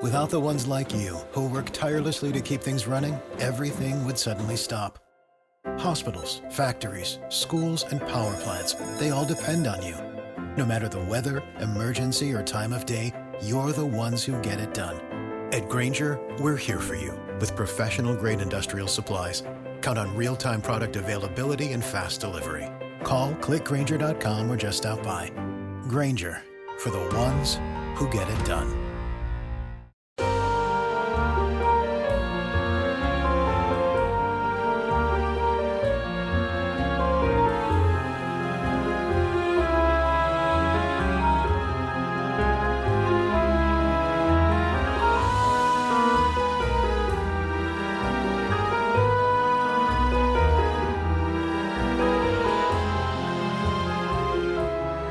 Without the ones like you, who work tirelessly to keep things running, everything would suddenly stop. Hospitals, factories, schools, and power plants, they all depend on you. No matter the weather, emergency, or time of day, you're the ones who get it done. At Grainger, we're here for you with professional-grade industrial supplies. Count on real-time product availability and fast delivery. Call, click Grainger.com, or just stop by. Grainger, for the ones who get it done.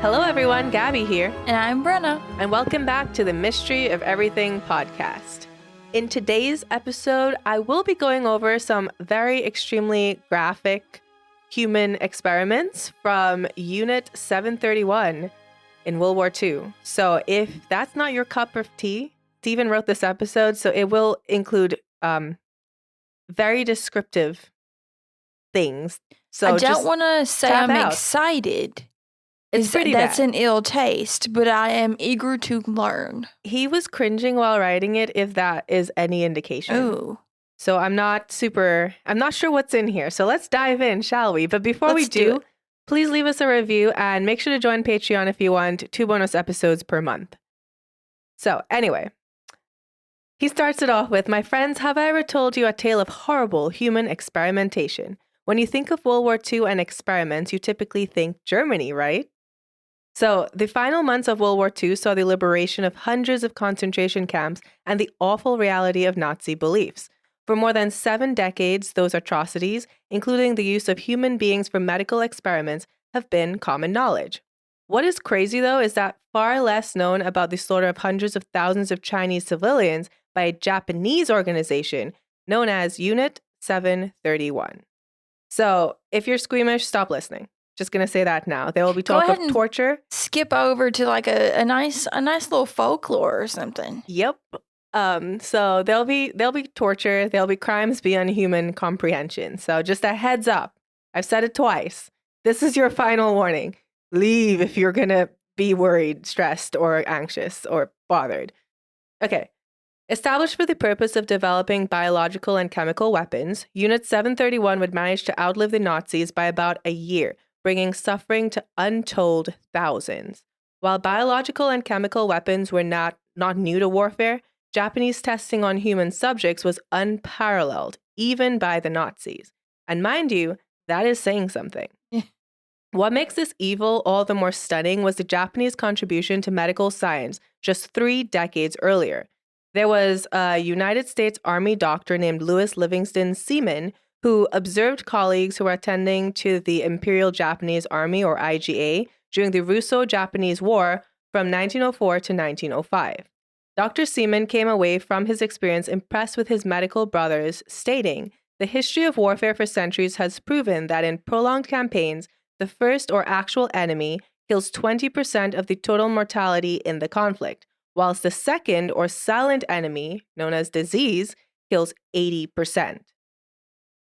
Hello everyone, Gabby here. And I'm Brenna. And welcome back to the Mystery of Everything podcast. In today's episode, I will be going over some very extremely graphic human experiments from Unit 731 in World War II. So if that's not your cup of tea, Stephen wrote this episode, so it will include very descriptive things. So I don't want to say I'm excited. It's pretty bad. That's an ill taste, but I am eager to learn. He was cringing while writing it, if that is any indication. Ooh. So I'm not sure what's in here. So let's dive in, shall we? But before we do, please leave us a review and make sure to join Patreon if you want 2 bonus episodes per month. So anyway, he starts it off with, "My friends, have I ever told you a tale of horrible human experimentation? When you think of World War II and experiments, you typically think Germany, right? So the final months of World War II saw the liberation of hundreds of concentration camps and the awful reality of Nazi beliefs. For more than 7 decades, those atrocities, including the use of human beings for medical experiments, have been common knowledge. What is crazy, though, is that far less known about the slaughter of hundreds of thousands of Chinese civilians by a Japanese organization known as Unit 731. So if you're squeamish, stop listening. Just going to say that now. There will be talk of torture. Skip over to like a nice little folklore or something. Yep. So there'll be torture. There'll be crimes beyond human comprehension. So just a heads up. I've said it twice. This is your final warning. Leave if you're going to be worried, stressed, or anxious, or bothered. Okay. Established for the purpose of developing biological and chemical weapons, Unit 731 would manage to outlive the Nazis by about a year, bringing suffering to untold thousands. While biological and chemical weapons were not new to warfare, Japanese testing on human subjects was unparalleled, even by the Nazis. And mind you, that is saying something. What makes this evil all the more stunning was the Japanese contribution to medical science just 3 decades earlier. There was a United States Army doctor named Louis Livingston Seaman who observed colleagues who were attending to the Imperial Japanese Army, or IJA, during the Russo-Japanese War from 1904 to 1905. Dr. Seaman came away from his experience impressed with his medical brothers, stating, "The history of warfare for centuries has proven that in prolonged campaigns, the first or actual enemy kills 20% of the total mortality in the conflict, whilst the second or silent enemy, known as disease, kills 80%.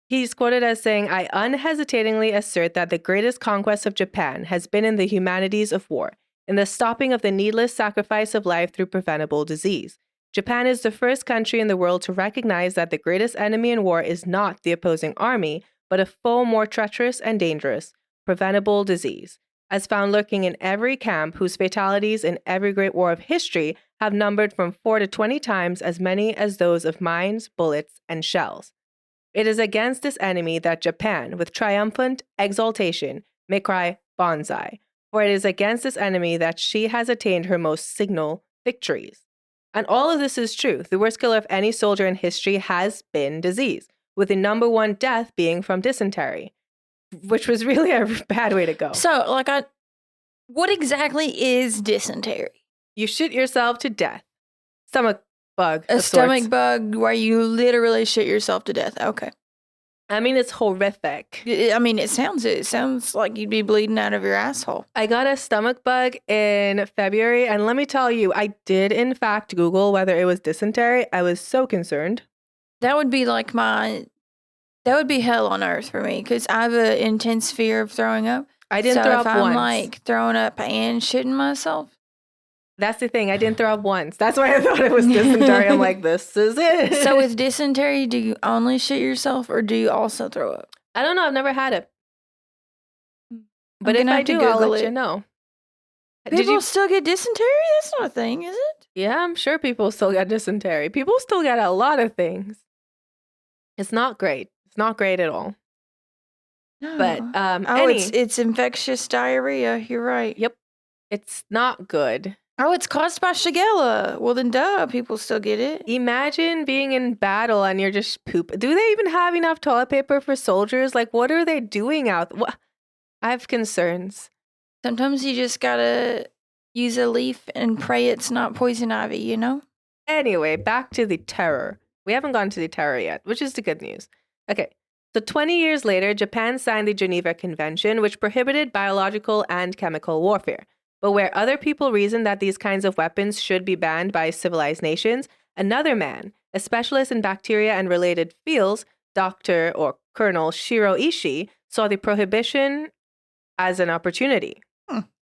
He's quoted as saying, "I unhesitatingly assert that the greatest conquest of Japan has been in the humanities of war, in the stopping of the needless sacrifice of life through preventable disease. Japan is the first country in the world to recognize that the greatest enemy in war is not the opposing army, but a foe more treacherous and dangerous, preventable disease, as found lurking in every camp whose fatalities in every great war of history have numbered from 4 to 20 times as many as those of mines, bullets, and shells. It is against this enemy that Japan, with triumphant exultation, may cry Banzai, for it is against this enemy that she has attained her most signal victories." And all of this is true. The worst killer of any soldier in history has been disease, with the number 1 death being from dysentery, which was really a bad way to go. So, what exactly is dysentery? You shit yourself to death. Stomach bug. A stomach bug where you literally shit yourself to death. Okay. I mean, it's horrific. I mean, it sounds like you'd be bleeding out of your asshole. I got a stomach bug in February, and let me tell you, I did in fact Google whether it was dysentery. I was so concerned. That would be like that would be hell on earth for me because I have an intense fear of throwing up. I didn't throw up if I'm once. like throwing up and shitting myself. That's the thing. I didn't throw up once. That's why I thought it was dysentery. I'm like, this is it. So with dysentery, do you only shit yourself or do you also throw up? I don't know. I've never had it. But I'm if gonna I have to do, I'll Google let it. you know. People still get dysentery? That's not a thing, is it? Yeah, I'm sure people still get dysentery. People still get a lot of things. It's not great. It's not great at all. No. But it's infectious diarrhea. You're right. Yep. It's not good. Oh, it's caused by Shigella. Well, then duh, people still get it. Imagine being in battle and you're just poop. Do they even have enough toilet paper for soldiers? Like, what are they doing out? I have concerns. Sometimes you just gotta use a leaf and pray it's not poison ivy, you know? Anyway, back to the terror. We haven't gone to the terror yet, which is the good news. Okay. So 20 years later, Japan signed the Geneva Convention, which prohibited biological and chemical warfare. But where other people reasoned that these kinds of weapons should be banned by civilized nations, another man, a specialist in bacteria and related fields, Dr. or Colonel Shiro Ishii, saw the prohibition as an opportunity.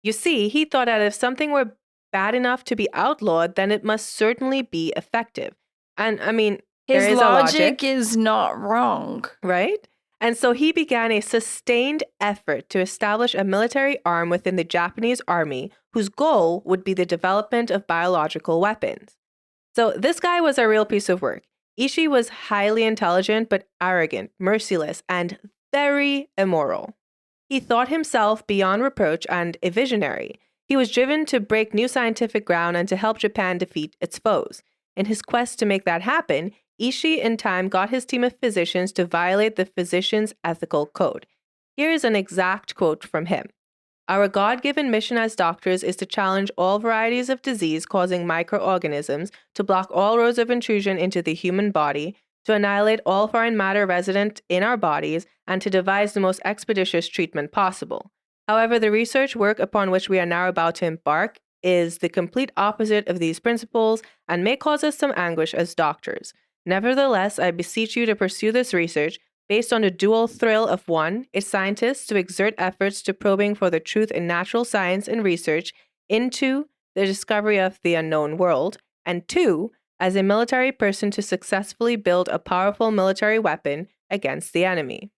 You see, he thought that if something were bad enough to be outlawed, then it must certainly be effective. And I mean, His there is logic is not wrong. right? And so he began a sustained effort to establish a military arm within the Japanese army whose goal would be the development of biological weapons. So this guy was a real piece of work. Ishii was highly intelligent but arrogant, merciless, and very immoral. He thought himself beyond reproach and a visionary. He was driven to break new scientific ground and to help Japan defeat its foes. In his quest to make that happen, Ishii in time got his team of physicians to violate the physician's ethical code. Here is an exact quote from him. Our God-given mission as doctors is to challenge all varieties of disease causing microorganisms, to block all roads of intrusion into the human body, to annihilate all foreign matter resident in our bodies, and to devise the most expeditious treatment possible. However, the research work upon which we are now about to embark is the complete opposite of these principles and may cause us some anguish as doctors. Nevertheless, I beseech you to pursue this research based on the dual thrill of one, a scientist to exert efforts to probing for the truth in natural science and research into the discovery of the unknown world, and two, as a military person to successfully build a powerful military weapon against the enemy.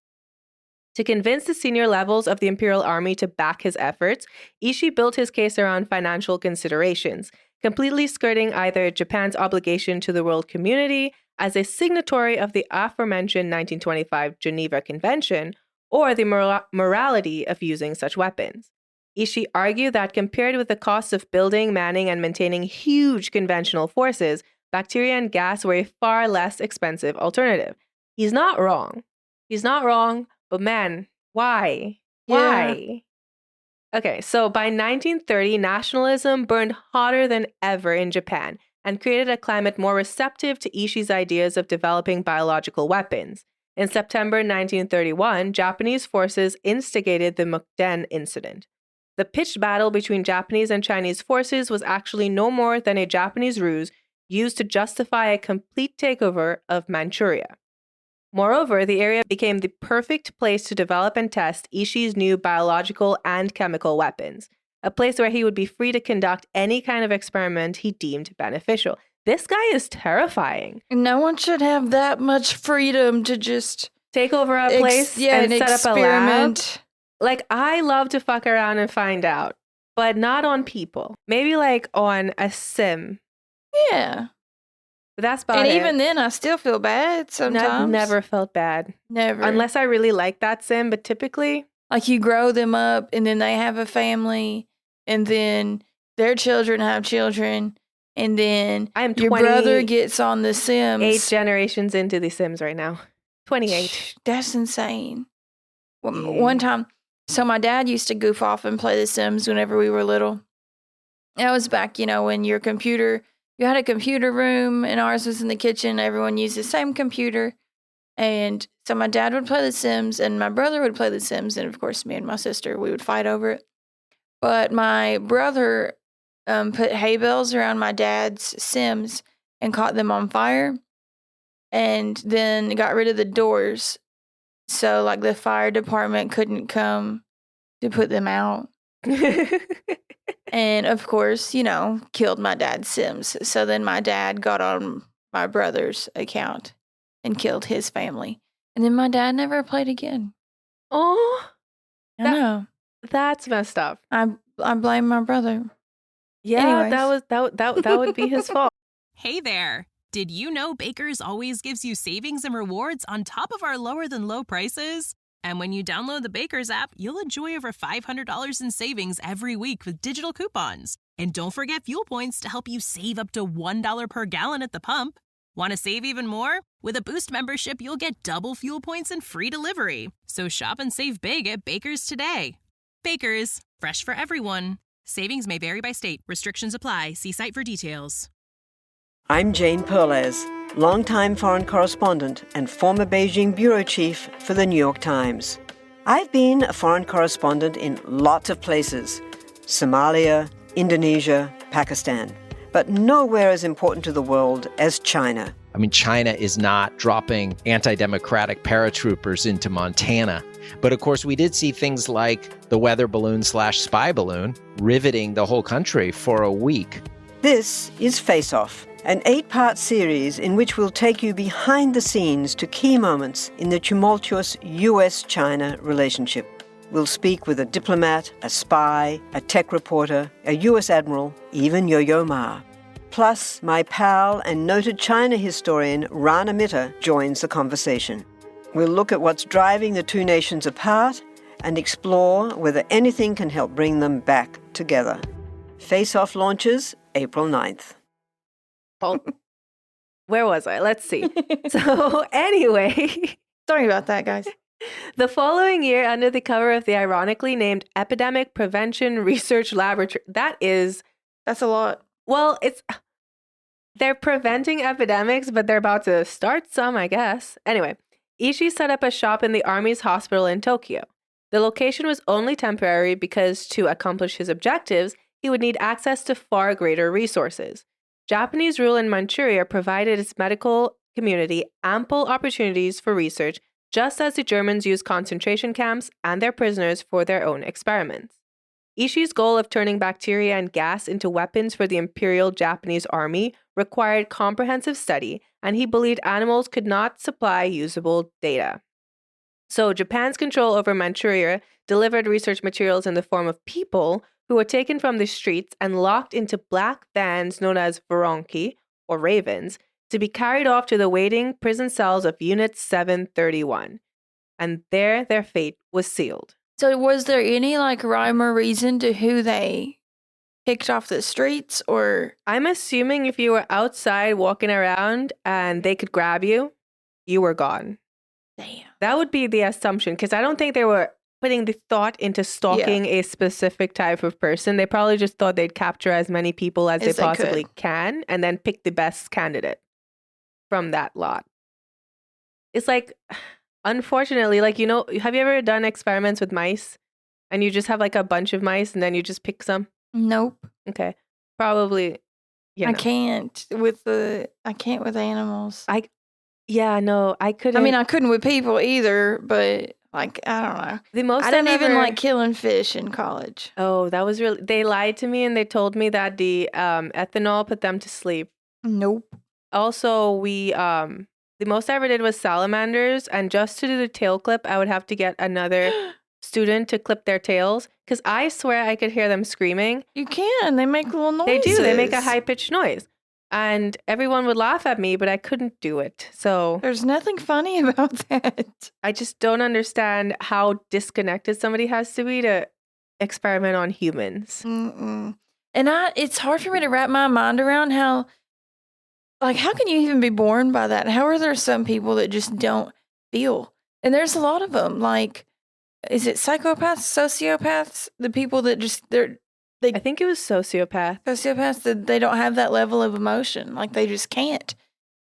To convince the senior levels of the Imperial Army to back his efforts, Ishii built his case around financial considerations, completely skirting either Japan's obligation to the world community as a signatory of the aforementioned 1925 Geneva Convention or the morality of using such weapons. Ishii argued that compared with the costs of building, manning, and maintaining huge conventional forces, bacteria and gas were a far less expensive alternative. He's not wrong. He's not wrong. But man, why? Why? Okay, so by 1930, nationalism burned hotter than ever in Japan and created a climate more receptive to Ishii's ideas of developing biological weapons. In September 1931, Japanese forces instigated the Mukden incident. The pitched battle between Japanese and Chinese forces was actually no more than a Japanese ruse used to justify a complete takeover of Manchuria. Moreover, the area became the perfect place to develop and test Ishii's new biological and chemical weapons, a place where he would be free to conduct any kind of experiment he deemed beneficial. This guy is terrifying. No one should have that much freedom to just take over a place and set up a lab. Like, I love to fuck around and find out, but not on people. Maybe like on a sim. Yeah. But that's about it. And even then, I still feel bad sometimes. I've never felt bad. Never. Unless I really like that sim, but typically. Like you grow them up and then they have a family and then their children have children and then your brother gets on the Sims. 8 generations into the Sims right now. 28. That's insane. One time, so my dad used to goof off and play the Sims whenever we were little. That was back, when you had a computer room and ours was in the kitchen. Everyone used the same computer. And so my dad would play The Sims and my brother would play The Sims. And of course, me and my sister, we would fight over it. But my brother put hay bales around my dad's Sims and caught them on fire. And then got rid of the doors. So like the fire department couldn't come to put them out. And of course, killed my dad's Sims. So then my dad got on my brother's account and killed his family. And then my dad never played again. Oh, I know. That's messed up. I blame my brother. Yeah, Anyways. that would be his fault. Hey there. Did you know Baker's always gives you savings and rewards on top of our lower than low prices? And when you download the Baker's app, you'll enjoy over $500 in savings every week with digital coupons. And don't forget fuel points to help you save up to $1 per gallon at the pump. Want to save even more? With a Boost membership, you'll get double fuel points and free delivery. So shop and save big at Baker's today. Baker's, fresh for everyone. Savings may vary by state. Restrictions apply. See site for details. I'm Jane Perlez, longtime foreign correspondent and former Beijing bureau chief for the New York Times. I've been a foreign correspondent in lots of places: Somalia, Indonesia, Pakistan, but nowhere as important to the world as China. I mean, China is not dropping anti-democratic paratroopers into Montana. But of course, we did see things like the weather balloon/spy balloon riveting the whole country for a week. This is Face Off, an 8-part series in which we'll take you behind the scenes to key moments in the tumultuous U.S.-China relationship. We'll speak with a diplomat, a spy, a tech reporter, a U.S. admiral, even Yo-Yo Ma. Plus, my pal and noted China historian Rana Mitter joins the conversation. We'll look at what's driving the two nations apart and explore whether anything can help bring them back together. Face Off launches April 9th. Oh, where was I? Let's see. So anyway. Sorry about that, guys. The following year, under the cover of the ironically named Epidemic Prevention Research Laboratory, that's a lot. Well, they're preventing epidemics, but they're about to start some, I guess. Anyway, Ishii set up a shop in the Army's hospital in Tokyo. The location was only temporary because to accomplish his objectives, he would need access to far greater resources. Japanese rule in Manchuria provided its medical community ample opportunities for research, just as the Germans used concentration camps and their prisoners for their own experiments. Ishii's goal of turning bacteria and gas into weapons for the Imperial Japanese Army required comprehensive study, and he believed animals could not supply usable data. So Japan's control over Manchuria delivered research materials in the form of people who were taken from the streets and locked into black vans known as Voronki, or ravens, to be carried off to the waiting prison cells of Unit 731. And there their fate was sealed. So was there any rhyme or reason to who they picked off the streets, or? I'm assuming if you were outside walking around and they could grab you, you were gone. Damn. That would be the assumption, because I don't think they were putting the thought into stalking a specific type of person. They probably just thought they'd capture as many people as they possibly can and then pick the best candidate from that lot. It's unfortunately, have you ever done experiments with mice and you just have a bunch of mice and then you just pick some? Nope. Okay. Probably. I can't with animals. I couldn't. I mean, I couldn't with people either, but I don't know. The most I didn't even like killing fish in college. Oh, that was really, they lied to me and they told me that the ethanol put them to sleep. Nope. Also, the most I ever did was salamanders, and just to do the tail clip, I would have to get another student to clip their tails, because I swear I could hear them screaming. You can. They make little noises. They do. They make a high-pitched noise. And everyone would laugh at me, but I couldn't do it. So there's nothing funny about that. I just don't understand how disconnected somebody has to be to experiment on humans. Mm-mm. And it's hard for me to wrap my mind around how can you even be born by that? How are there some people that just don't feel? And there's a lot of them. Is it psychopaths, sociopaths? The people that just, I think it was sociopath. Sociopaths, that they don't have that level of emotion. They just can't.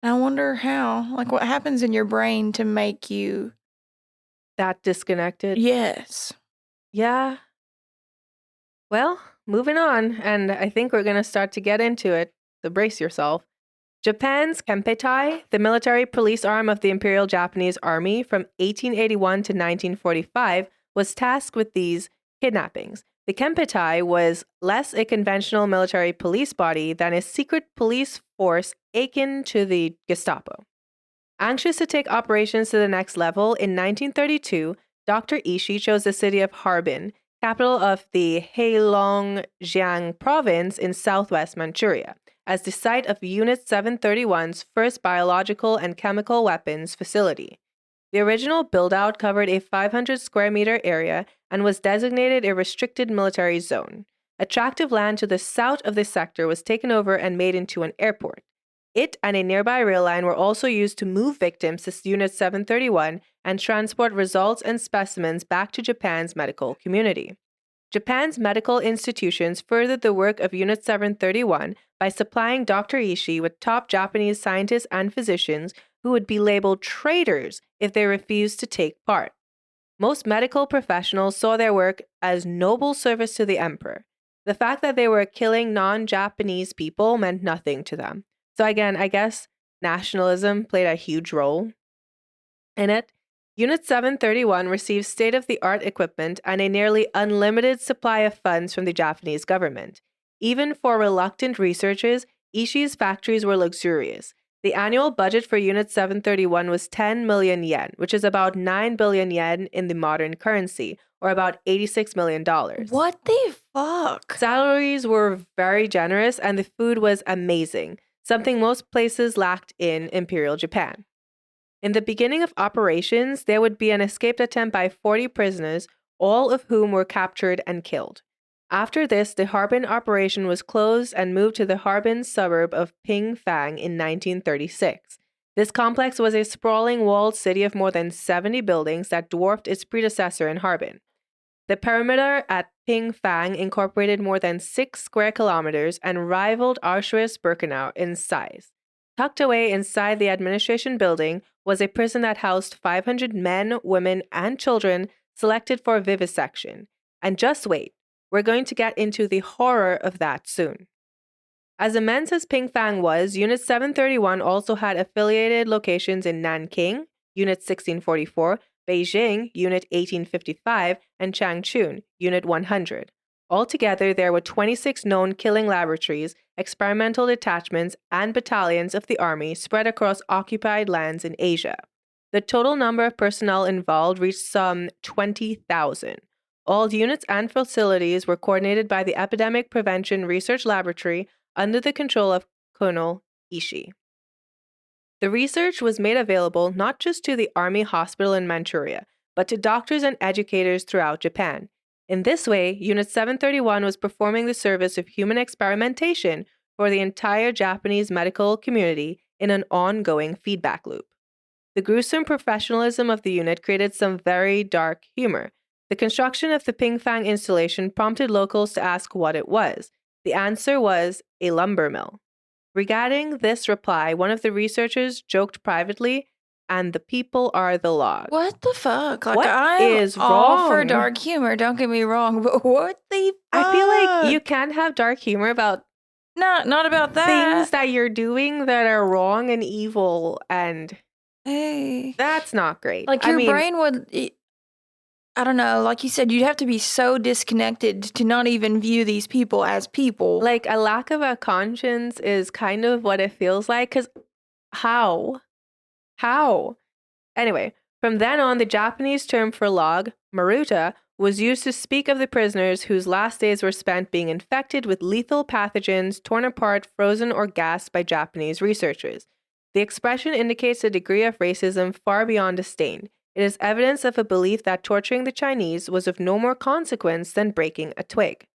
I wonder how. Like, what happens in your brain to make you. That disconnected. Yes. Yeah. Well, moving on, and I think we're going to start to get into it, so brace yourself. Japan's Kempeitai, the military police arm of the Imperial Japanese Army from 1881 to 1945, was tasked with these kidnappings. The Kempeitai was less a conventional military police body than a secret police force akin to the Gestapo. Anxious to take operations to the next level, in 1932, Dr. Ishii chose the city of Harbin, capital of the Heilongjiang province in southwest Manchuria, as the site of Unit 731's first biological and chemical weapons facility. The original build-out covered a 500 square meter area and was designated a restricted military zone. Attractive land to the south of the sector was taken over and made into an airport. It and a nearby rail line were also used to move victims to Unit 731 and transport results and specimens back to Japan's medical community. Japan's medical institutions furthered the work of Unit 731 by supplying Dr. Ishii with top Japanese scientists and physicians who would be labeled traitors if they refused to take part. Most medical professionals saw their work as noble service to the emperor. The fact that they were killing non-Japanese people meant nothing to them. So again, I guess nationalism played a huge role in it. Unit 731 received state-of-the-art equipment and a nearly unlimited supply of funds from the Japanese government. Even for reluctant researchers, Ishii's factories were luxurious. The annual budget for Unit 731 was 10 million yen, which is about 9 billion yen in the modern currency, or about $86 million. What the fuck? Salaries were very generous and the food was amazing, something most places lacked in Imperial Japan. In the beginning of operations, there would be an escaped attempt by 40 prisoners, all of whom were captured and killed. After this, the Harbin operation was closed and moved to the Harbin suburb of Pingfang in 1936. This complex was a sprawling walled city of more than 70 buildings that dwarfed its predecessor in Harbin. The perimeter at Pingfang incorporated more than 6 square kilometers and rivaled Auschwitz-Birkenau in size. Tucked away inside the administration building was a prison that housed 500 men, women, and children selected for vivisection. And just wait, we're going to get into the horror of that soon. As immense as Pingfang was, Unit 731 also had affiliated locations in Nanking, Unit 1644, Beijing, Unit 1855, and Changchun, Unit 100. Altogether, there were 26 known killing laboratories, experimental detachments, and battalions of the army spread across occupied lands in Asia. The total number of personnel involved reached some 20,000. All units and facilities were coordinated by the Epidemic Prevention Research Laboratory under the control of Colonel Ishii. The research was made available not just to the Army Hospital in Manchuria, but to doctors and educators throughout Japan. In this way, Unit 731 was performing the service of human experimentation for the entire Japanese medical community in an ongoing feedback loop. The gruesome professionalism of the unit created some very dark humor. The construction of the Pingfang installation prompted locals to ask what it was. The answer was a lumber mill. Regarding this reply, one of the researchers joked privately, "And the people are the log." What the fuck? Like, What I'm is all for wrong? dark humor, don't get me wrong, but what the fuck? I feel like you can't have dark humor about Not about that. things that you're doing that are wrong and evil, and Hey. that's not great. Like, your brain would, I don't know, like you said, you'd have to be so disconnected to not even view these people as people. Like, a lack of a conscience is kind of what it feels like, because how? Anyway, from then on, the Japanese term for log, maruta, was used to speak of the prisoners whose last days were spent being infected with lethal pathogens, torn apart, frozen, or gassed by Japanese researchers. The expression indicates a degree of racism far beyond disdain. It is evidence of a belief that torturing the Chinese was of no more consequence than breaking a twig.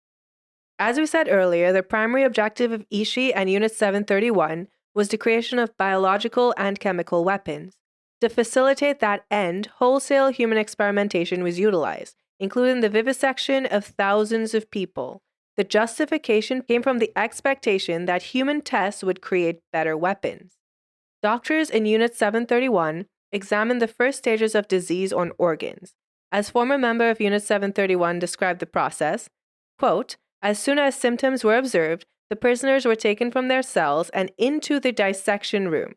As we said earlier, the primary objective of Ishii and Unit 731 was the creation of biological and chemical weapons. To facilitate that end, wholesale human experimentation was utilized, including the vivisection of thousands of people. The justification came from the expectation that human tests would create better weapons. Doctors in Unit 731 examined the first stages of disease on organs. As former member of Unit 731 described the process, quote, as soon as symptoms were observed, the prisoners were taken from their cells and into the dissection room.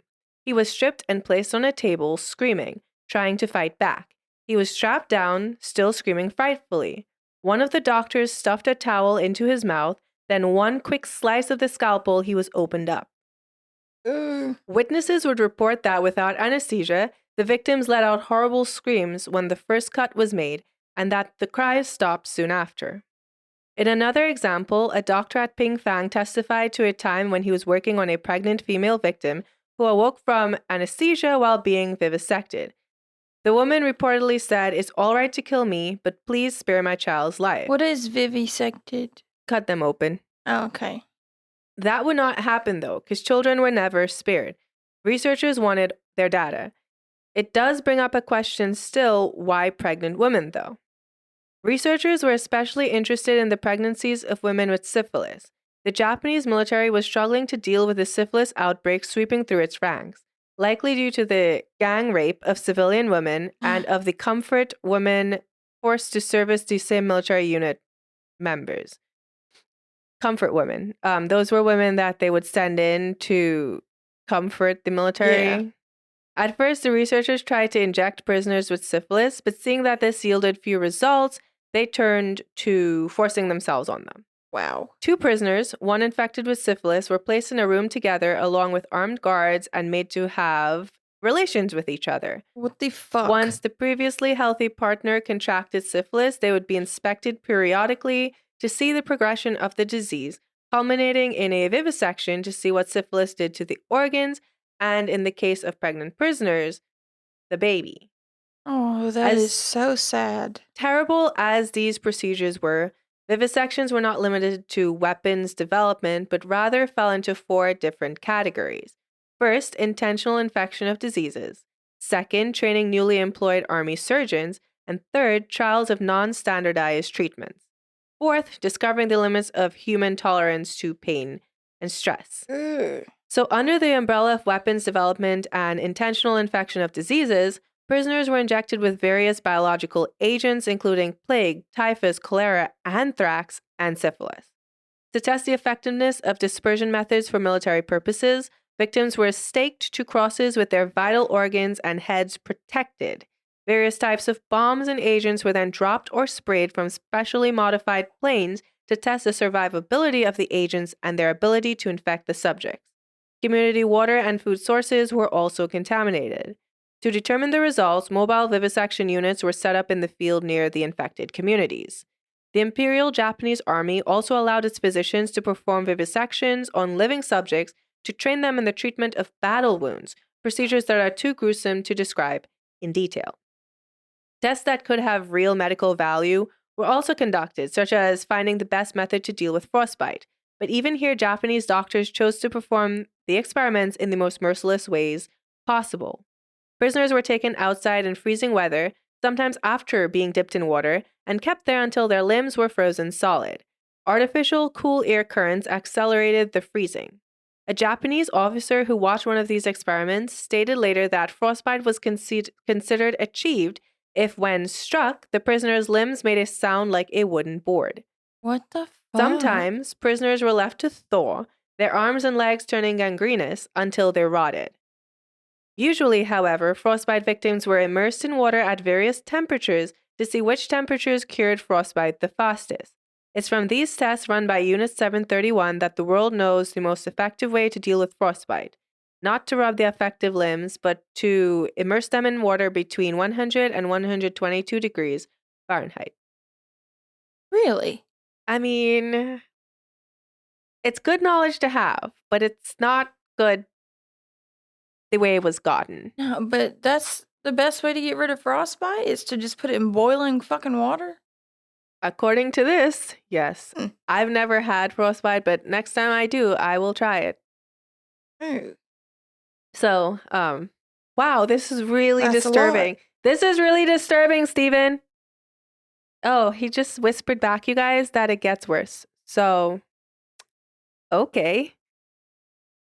He was stripped and placed on a table, screaming, trying to fight back. He was strapped down, still screaming frightfully. One of the doctors stuffed a towel into his mouth, then one quick slice of the scalpel, he was opened up. Witnesses would report that without anesthesia, the victims let out horrible screams when the first cut was made, and that the cries stopped soon after. In another example, a doctor at Pingfang testified to a time when he was working on a pregnant female victim who awoke from anesthesia while being vivisected. The woman reportedly said, "It's all right to kill me, but please spare my child's life." What is vivisected? Cut them open. Oh, okay. That would not happen, though, because children were never spared. Researchers wanted their data. It does bring up a question still, why pregnant women, though? Researchers were especially interested in the pregnancies of women with syphilis. The Japanese military was struggling to deal with the syphilis outbreak sweeping through its ranks, likely due to the gang rape of civilian women and of the comfort women forced to service the same military unit members. Comfort women. Those were women that they would send in to comfort the military. Yeah. At first, the researchers tried to inject prisoners with syphilis, but seeing that this yielded few results, they turned to forcing themselves on them. Wow. 2 prisoners, one infected with syphilis, were placed in a room together along with armed guards and made to have relations with each other. What the fuck? Once the previously healthy partner contracted syphilis, they would be inspected periodically to see the progression of the disease, culminating in a vivisection to see what syphilis did to the organs, and in the case of pregnant prisoners, the baby. Oh, that As- is so sad. Terrible as these procedures were, vivisections were not limited to weapons development, but rather fell into 4 different categories. First, intentional infection of diseases. Second, training newly employed army surgeons. And third, trials of non-standardized treatments. Fourth, discovering the limits of human tolerance to pain and stress. So under the umbrella of weapons development and intentional infection of diseases, prisoners were injected with various biological agents, including plague, typhus, cholera, anthrax, and syphilis. To test the effectiveness of dispersion methods for military purposes, victims were staked to crosses with their vital organs and heads protected. Various types of bombs and agents were then dropped or sprayed from specially modified planes to test the survivability of the agents and their ability to infect the subjects. Community water and food sources were also contaminated. To determine the results, mobile vivisection units were set up in the field near the infected communities. The Imperial Japanese Army also allowed its physicians to perform vivisections on living subjects to train them in the treatment of battle wounds, procedures that are too gruesome to describe in detail. Tests that could have real medical value were also conducted, such as finding the best method to deal with frostbite. But even here, Japanese doctors chose to perform the experiments in the most merciless ways possible. Prisoners were taken outside in freezing weather, sometimes after being dipped in water, and kept there until their limbs were frozen solid. Artificial cool air currents accelerated the freezing. A Japanese officer who watched one of these experiments stated later that frostbite was considered achieved if, when struck, the prisoner's limbs made a sound like a wooden board. What the fuck? Sometimes, prisoners were left to thaw, their arms and legs turning gangrenous until they rotted. Usually, however, frostbite victims were immersed in water at various temperatures to see which temperatures cured frostbite the fastest. It's from these tests run by Unit 731 that the world knows the most effective way to deal with frostbite. Not to rub the affected limbs, but to immerse them in water between 100 and 122 degrees Fahrenheit. Really? I mean, it's good knowledge to have, but it's not good the way it was gotten. No, but that's the best way to get rid of frostbite is to just put it in boiling fucking water? According to this, yes. Hmm. I've never had frostbite, but next time I do, I will try it. Ooh. So, wow, this is really That's a lot. disturbing. This is really disturbing, Steven. Oh, he just whispered back, you guys, that it gets worse. So, okay.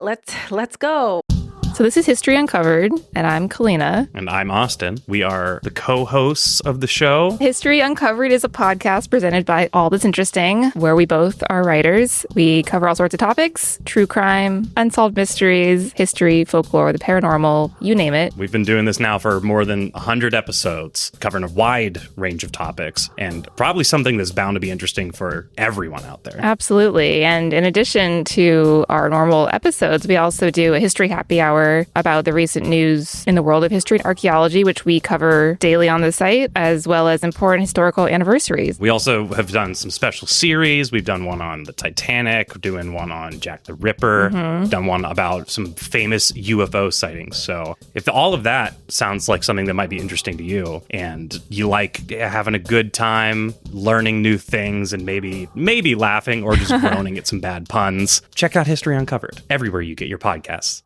Let's go. So So this is History Uncovered, and I'm Kalina. And I'm Austin. We are the co-hosts of the show. History Uncovered is a podcast presented by All That's Interesting, where we both are writers. We cover all sorts of topics: true crime, unsolved mysteries, history, folklore, the paranormal, you name it. We've been doing this now for more than 100 episodes, covering a wide range of topics, and probably something that's bound to be interesting for everyone out there. Absolutely. And in addition to our normal episodes, we also do a history happy hour about the recent news in the world of history and archaeology, which we cover daily on the site, as well as important historical anniversaries. We also have done some special series. We've done one on the Titanic, doing one on Jack the Ripper, done one about some famous UFO sightings. So if all of that sounds like something that might be interesting to you, and you like having a good time, learning new things, and maybe laughing or just groaning at some bad puns, check out History Uncovered everywhere you get your podcasts.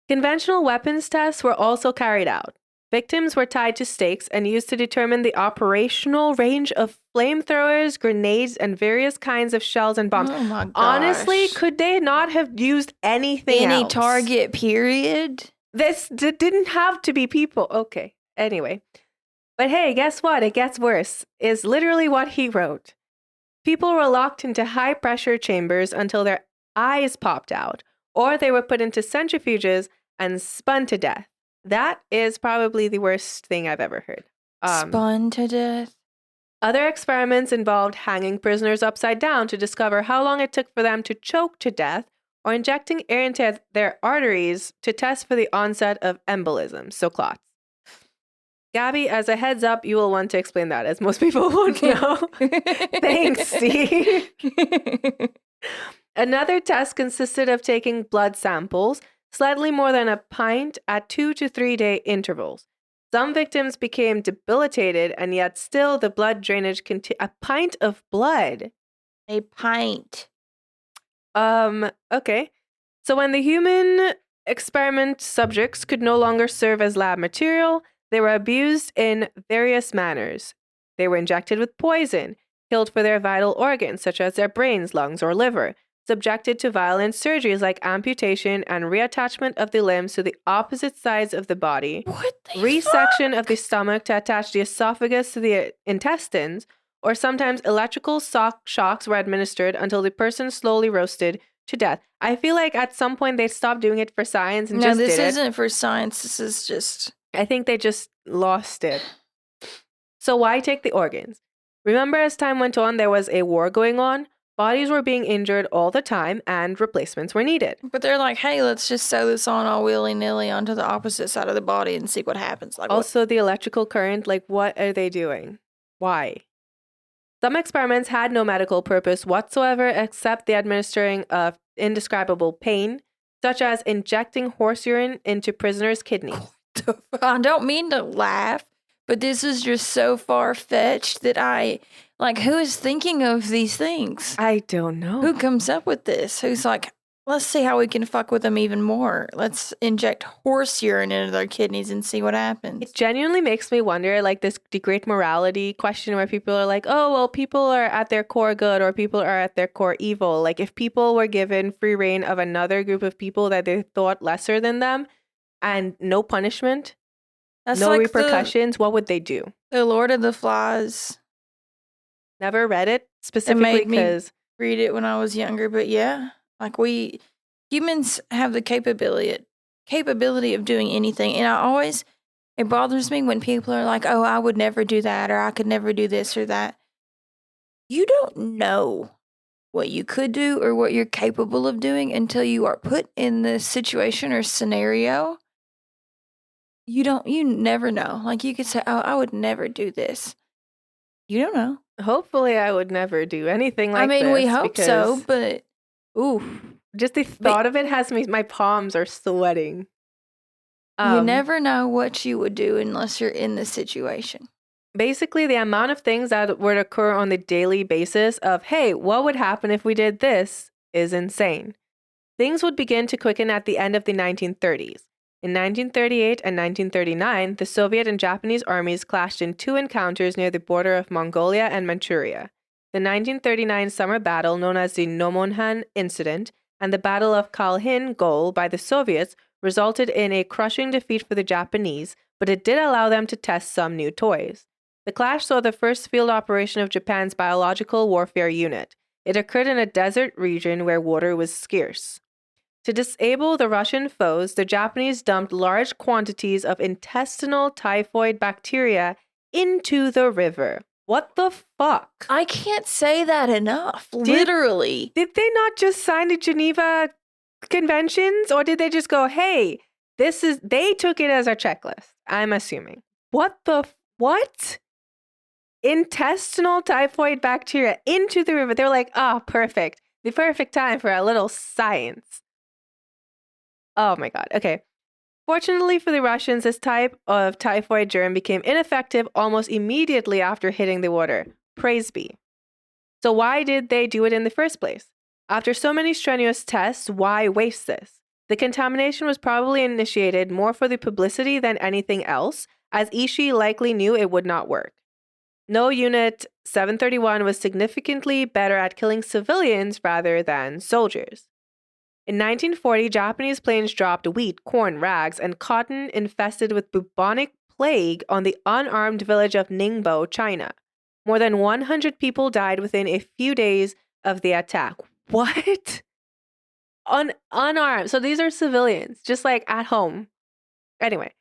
Conventional weapons tests were also carried out. Victims were tied to stakes and used to determine the operational range of flamethrowers, grenades, and various kinds of shells and bombs. Oh my gosh. Honestly, could they not have used anything Any else? target, period? This didn't have to be people. Okay, anyway. But hey, guess what? It gets worse, is literally what he wrote. People were locked into high-pressure chambers until their eyes popped out, or they were put into centrifuges and spun to death. That is probably the worst thing I've ever heard. Spun to death? Other experiments involved hanging prisoners upside down to discover how long it took for them to choke to death, or injecting air into their arteries to test for the onset of embolism, so clots. Gabby, as a heads up, you will want to explain that, as most people won't know. Thanks, Steve. Another test consisted of taking blood samples, slightly more than a pint, at 2 to 3 day intervals. Some victims became debilitated, and yet still the blood drainage a pint of blood. A pint. Okay. So when the human experiment subjects could no longer serve as lab material, they were abused in various manners. They were injected with poison, killed for their vital organs, such as their brains, lungs, or liver, subjected to violent surgeries like amputation and reattachment of the limbs to the opposite sides of the body, resection of the stomach to attach the esophagus to the intestines, or sometimes electrical shocks were administered until the person slowly roasted to death. I feel like at some point they stopped doing it for science and just did it. No, this isn't for science. This is just... I think they just lost it. So why take the organs? Remember, as time went on, there was a war going on. Bodies were being injured all the time, and replacements were needed. But they're like, hey, let's just sew this on all willy-nilly onto the opposite side of the body and see what happens. Like, also, the electrical current, like, what are they doing? Why? Some experiments had no medical purpose whatsoever except the administering of indescribable pain, such as injecting horse urine into prisoners' kidneys. I don't mean to laugh, but this is just so far-fetched that who is thinking of these things? I don't know. Who comes up with this? Who's like, let's see how we can fuck with them even more. Let's inject horse urine into their kidneys and see what happens. It genuinely makes me wonder, like, the great morality question where people are like, oh, well, people are at their core good or people are at their core evil. Like, if people were given free reign of another group of people that they thought lesser than them and no punishment, That's no like repercussions, what would they do? The Lord of the Flies. Never read it specifically because... read it when I was younger, but yeah, like humans have the capability of doing anything, and it bothers me when people are like, oh, I would never do that, or I could never do this or that. You don't know what you could do or what you're capable of doing until you are put in this situation or scenario. You never know. Like, you could say, oh, I would never do this. You don't know. Hopefully, I would never do anything like this. I mean, we hope so, but... Ooh, just the thought of it has my palms are sweating. You never know what you would do unless you're in the situation. Basically, the amount of things that would occur on the daily basis of, hey, what would happen if we did this, is insane. Things would begin to quicken at the end of the 1930s. In 1938 and 1939, the Soviet and Japanese armies clashed in 2 encounters near the border of Mongolia and Manchuria. The 1939 summer battle, known as the Nomonhan Incident, and the Battle of Kalhin Gol by the Soviets resulted in a crushing defeat for the Japanese, but it did allow them to test some new toys. The clash saw the first field operation of Japan's biological warfare unit. It occurred in a desert region where water was scarce. To disable the Russian foes, the Japanese dumped large quantities of intestinal typhoid bacteria into the river. What the fuck? I can't say that enough. Literally. Did they not just sign the Geneva Conventions, or did they just go, hey, they took it as a checklist, I'm assuming. What? Intestinal typhoid bacteria into the river. They were like, perfect. The perfect time for a little science. Oh my God. Okay. Fortunately for the Russians, this type of typhoid germ became ineffective almost immediately after hitting the water. Praise be. So why did they do it in the first place? After so many strenuous tests, why waste this? The contamination was probably initiated more for the publicity than anything else, as Ishii likely knew it would not work. No Unit 731 was significantly better at killing civilians rather than soldiers. In 1940, Japanese planes dropped wheat, corn, rags, and cotton infested with bubonic plague on the unarmed village of Ningbo, China. More than 100 people died within a few days of the attack. What? Unarmed. So these are civilians, just like at home. Anyway,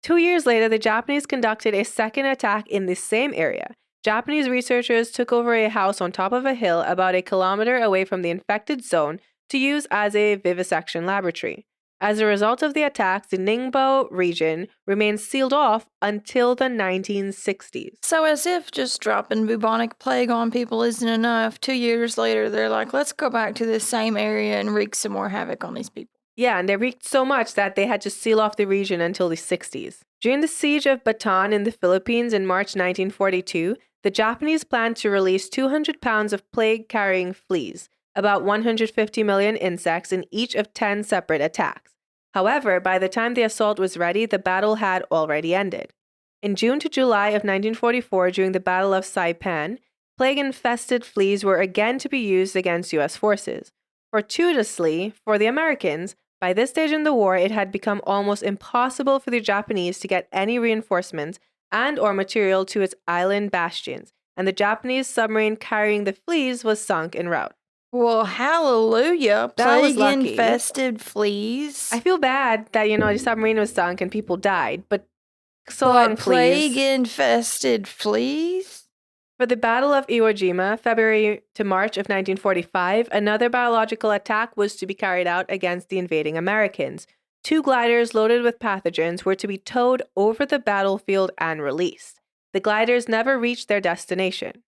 2 years later, the Japanese conducted a second attack in the same area. Japanese researchers took over a house on top of a hill about a kilometer away from the infected zone to use as a vivisection laboratory. As a result of the attacks, the Ningbo region remained sealed off until the 1960s. So as if just dropping bubonic plague on people isn't enough, 2 years later, they're like, let's go back to this same area and wreak some more havoc on these people. Yeah, and they wreaked so much that they had to seal off the region until the 60s. During the siege of Bataan in the Philippines in March 1942, the Japanese planned to release 200 pounds of plague-carrying fleas, about 150 million insects in each of 10 separate attacks. However, by the time the assault was ready, the battle had already ended. In June to July of 1944, during the Battle of Saipan, plague-infested fleas were again to be used against U.S. forces. Fortuitously, for the Americans, by this stage in the war, it had become almost impossible for the Japanese to get any reinforcements and or material to its island bastions, and the Japanese submarine carrying the fleas was sunk en route. Well, hallelujah. That was lucky. Plague-infested fleas. I feel bad that, the submarine was sunk and people died, but so long, please. Plague-infested fleas? For the Battle of Iwo Jima, February to March of 1945, another biological attack was to be carried out against the invading Americans. 2 gliders loaded with pathogens were to be towed over the battlefield and released. The gliders never reached their destination.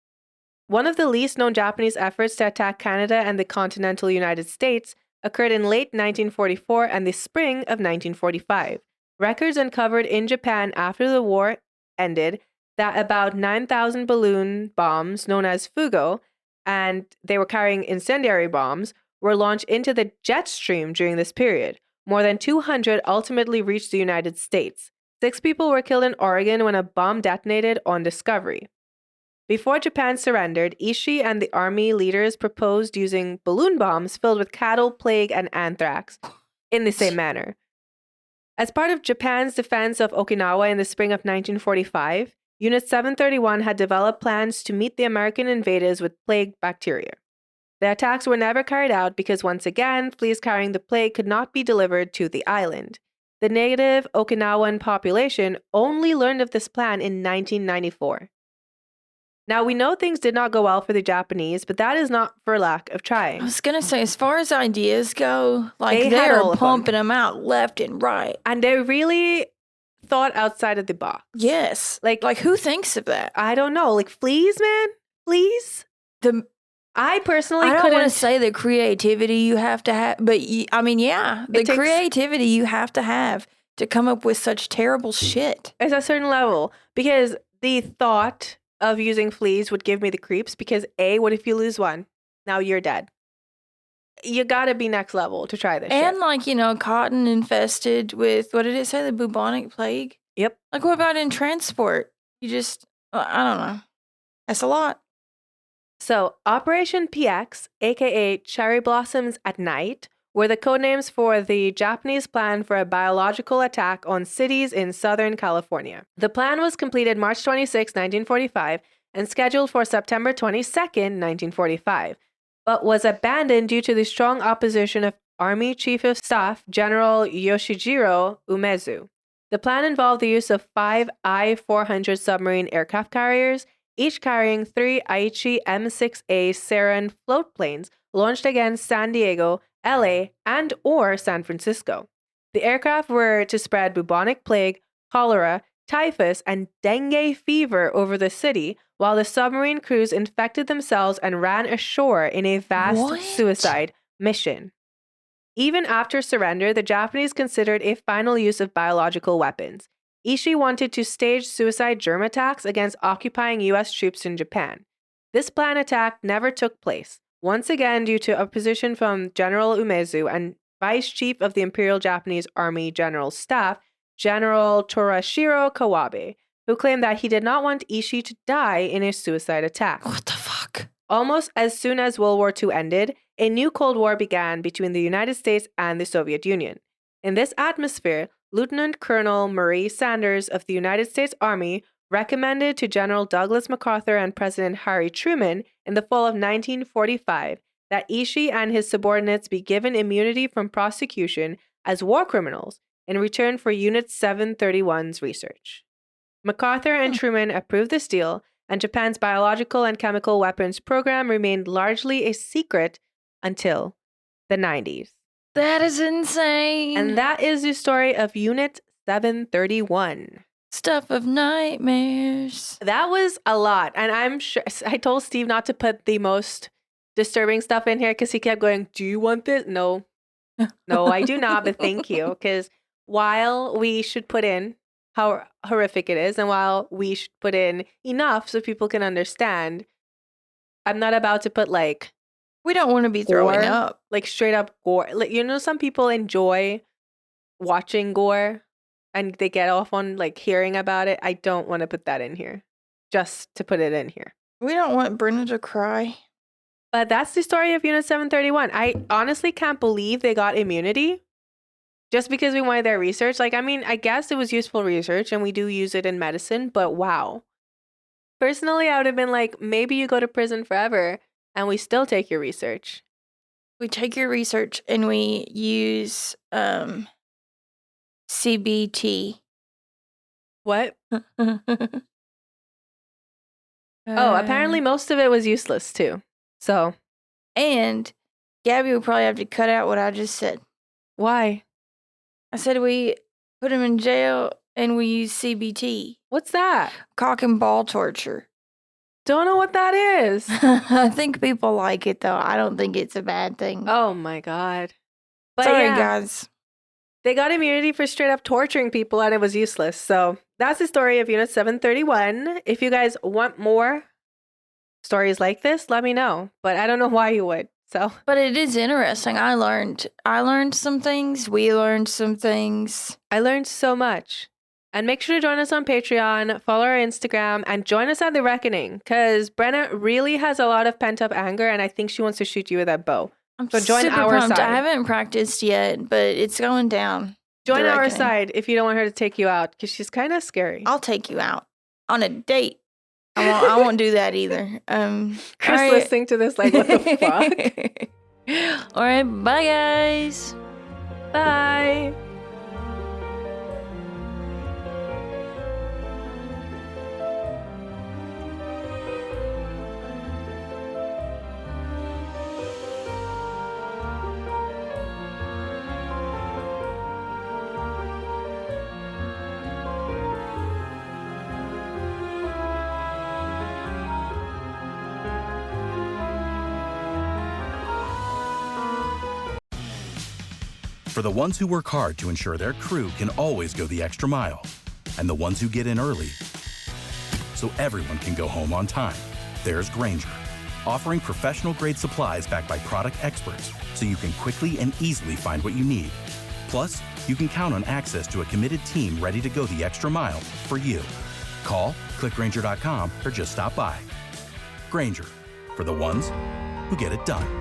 One of the least known Japanese efforts to attack Canada and the continental United States occurred in late 1944 and the spring of 1945. Records uncovered in Japan after the war ended that about 9,000 balloon bombs, known as fugo, and they were carrying incendiary bombs, were launched into the jet stream during this period. More than 200 ultimately reached the United States. 6 people were killed in Oregon when a bomb detonated on Discovery. Before Japan surrendered, Ishii and the army leaders proposed using balloon bombs filled with cattle, plague, and anthrax in the same manner. As part of Japan's defense of Okinawa in the spring of 1945, Unit 731 had developed plans to meet the American invaders with plague bacteria. The attacks were never carried out because, once again, fleas carrying the plague could not be delivered to the island. The native Okinawan population only learned of this plan in 1994. Now, we know things did not go well for the Japanese, but that is not for lack of trying. I was going to say, as far as ideas go, They had they're all of pumping them out left and right. And they really thought outside of the box. Yes. Like who thinks of that? I don't know. Like fleas, man? Fleas? I personally I don't couldn't. want to say the creativity you have to have, but the creativity you have to come up with such terrible shit. It's a certain level, because the thought of using fleas would give me the creeps, because A, what if you lose one? Now you're dead. You gotta be next level to try this And shit. cotton infested with, what did it say, the bubonic plague? Yep. Like what about in transport? You just, I don't know. That's a lot. So Operation PX, aka Cherry Blossoms at Night, were the codenames for the Japanese plan for a biological attack on cities in Southern California. The plan was completed March 26, 1945, and scheduled for September 22, 1945, but was abandoned due to the strong opposition of Army Chief of Staff General Yoshijiro Umezu. The plan involved the use of 5 I-400 submarine aircraft carriers, each carrying 3 Aichi M6A Saran float planes launched against San Diego, LA, and or San Francisco. The aircraft were to spread bubonic plague, cholera, typhus, and dengue fever over the city, while the submarine crews infected themselves and ran ashore in a vast suicide mission. Even after surrender, the Japanese considered a final use of biological weapons. Ishii wanted to stage suicide germ attacks against occupying U.S. troops in Japan. This planned attack never took place, once again due to opposition from General Umezu and Vice Chief of the Imperial Japanese Army General Staff, General Torashiro Kawabe, who claimed that he did not want Ishii to die in a suicide attack. What the fuck? Almost as soon as World War II ended, a new Cold War began between the United States and the Soviet Union. In this atmosphere, Lieutenant Colonel Marie Sanders of the United States Army recommended to General Douglas MacArthur and President Harry Truman in the fall of 1945 that Ishii and his subordinates be given immunity from prosecution as war criminals in return for Unit 731's research. MacArthur and Truman approved this deal, and Japan's biological and chemical weapons program remained largely a secret until the 90s. That is insane. And that is the story of Unit 731. Stuff of nightmares. That was a lot. And I'm sure I told Steve not to put the most disturbing stuff in here because he kept going, do you want this? No, I do not, but thank you. Because while we should put in how horrific it is, and while we should put in enough so people can understand, I'm not about to put like, we don't want to be throwing gore, up. like straight up gore. Like, you know, some people enjoy watching gore and they get off on like hearing about it. I don't want to put that in here just to put it in here. We don't want Brenda to cry. But that's the story of Unit 731. I honestly can't believe they got immunity just because we wanted their research. Like, I mean, I guess it was useful research and we do use it in medicine, but wow. Personally, I would have been like, maybe you go to prison forever and we still take your research. We take your research and we use CBT. What? Apparently most of it was useless too. So. And Gabby will probably have to cut out what I just said. Why? I said we put him in jail and we use CBT. What's that? Cock and ball torture. Don't know what that is. I think people like it though. I don't think it's a bad thing. Oh my God. But sorry, yeah, guys. They got immunity for straight up torturing people and it was useless. So that's the story of Unit 731. If you guys want more stories like this, let me know. But I don't know why you would. So, but it is interesting. I learned some things. We learned some things. I learned so much. And make sure to join us on Patreon, follow our Instagram, and join us at The Reckoning. Because Brenna really has a lot of pent-up anger, and I think she wants to shoot you with that bow. I'm so join super our pumped. side. I haven't practiced yet, but it's going down. Join The our Reckoning. side if you don't want her to take you out, because she's kind of scary. I'll take you out on a date. I won't do that either. Chris listening to this like, what the fuck? All right, bye guys. Bye. For the ones who work hard to ensure their crew can always go the extra mile, and the ones who get in early so everyone can go home on time, there's Grainger, offering professional-grade supplies backed by product experts so you can quickly and easily find what you need. Plus, you can count on access to a committed team ready to go the extra mile for you. Call, click Grainger.com, or just stop by. Grainger, for the ones who get it done.